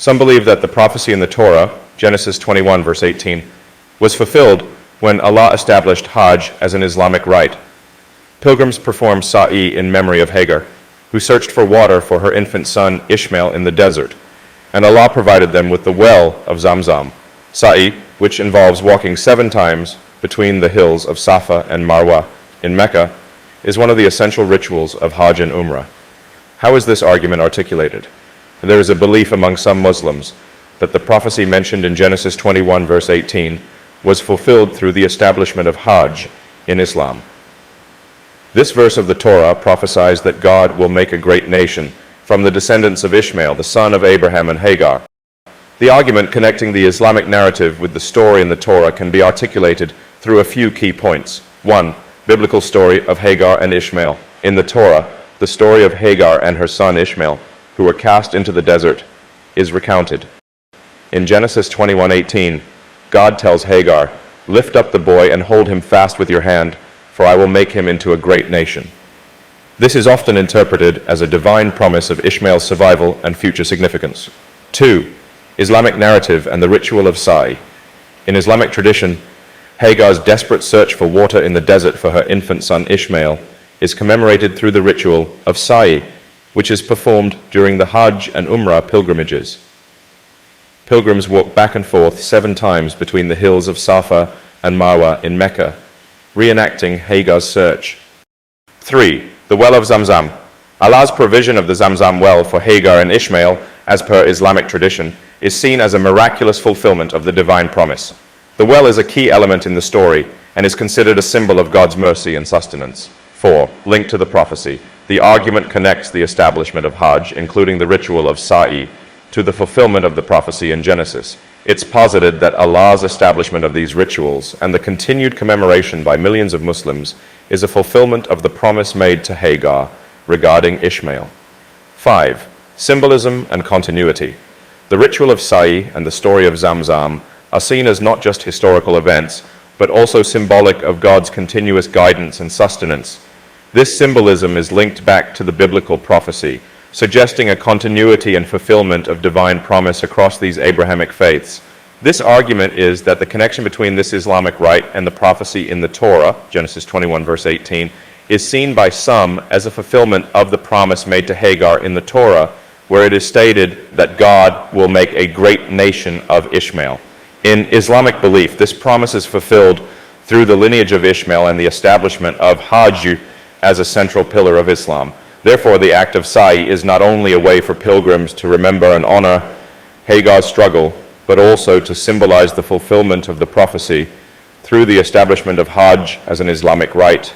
Some believe that the prophecy in the Torah, Genesis 21 verse 18, was fulfilled when Allah established Hajj as an Islamic rite. Pilgrims performed Sa'i in memory of Hagar, who searched for water for her infant son Ishmael in the desert, and Allah provided them with the well of Zamzam. Sa'i, which involves walking 7 times between the hills of Safa and Marwa in Mecca, is one of the essential rituals of Hajj and Umrah. How is this argument articulated? There is a belief among some Muslims that the prophecy mentioned in Genesis 21 verse 18 was fulfilled through the establishment of Hajj in Islam. This verse of the Torah prophesies that God will make a great nation from the descendants of Ishmael, the son of Abraham and Hagar. The argument connecting the Islamic narrative with the story in the Torah can be articulated through a few key points. 1. Biblical story of Hagar and Ishmael. In the Torah, the story of Hagar and her son Ishmael, who were cast into the desert, is recounted. In Genesis 21:18, God tells Hagar, "Lift up the boy and hold him fast with your hand, for I will make him into a great nation." This is often interpreted as a divine promise of Ishmael's survival and future significance. 2. Islamic narrative and the ritual of Sa'i. In Islamic tradition, Hagar's desperate search for water in the desert for her infant son Ishmael is commemorated through the ritual of Sa'i, which is performed during the Hajj and Umrah pilgrimages. Pilgrims walk back and forth 7 times between the hills of Safa and Marwa in Mecca, reenacting Hagar's search. 3. The well of Zamzam. Allah's provision of the Zamzam well for Hagar and Ishmael, as per Islamic tradition, is seen as a miraculous fulfillment of the divine promise. The well is a key element in the story and is considered a symbol of God's mercy and sustenance. 4. Linked to the prophecy. The argument connects the establishment of Hajj, including the ritual of Sa'i, to the fulfillment of the prophecy in Genesis. It's posited that Allah's establishment of these rituals and the continued commemoration by millions of Muslims is a fulfillment of the promise made to Hagar regarding Ishmael. 5. Symbolism and continuity. The ritual of Sa'i and the story of Zamzam are seen as not just historical events, but also symbolic of God's continuous guidance and sustenance. This symbolism is linked back to the biblical prophecy, suggesting a continuity and fulfillment of divine promise across these Abrahamic faiths. This argument is that the connection between this Islamic rite and the prophecy in the Torah, Genesis 21 verse 18, is seen by some as a fulfillment of the promise made to Hagar in the Torah, where it is stated that God will make a great nation of Ishmael. In Islamic belief, this promise is fulfilled through the lineage of Ishmael and the establishment of Hajj as a central pillar of Islam. Therefore, the act of Sa'i is not only a way for pilgrims to remember and honor Hagar's struggle, but also to symbolize the fulfillment of the prophecy through the establishment of Hajj as an Islamic rite.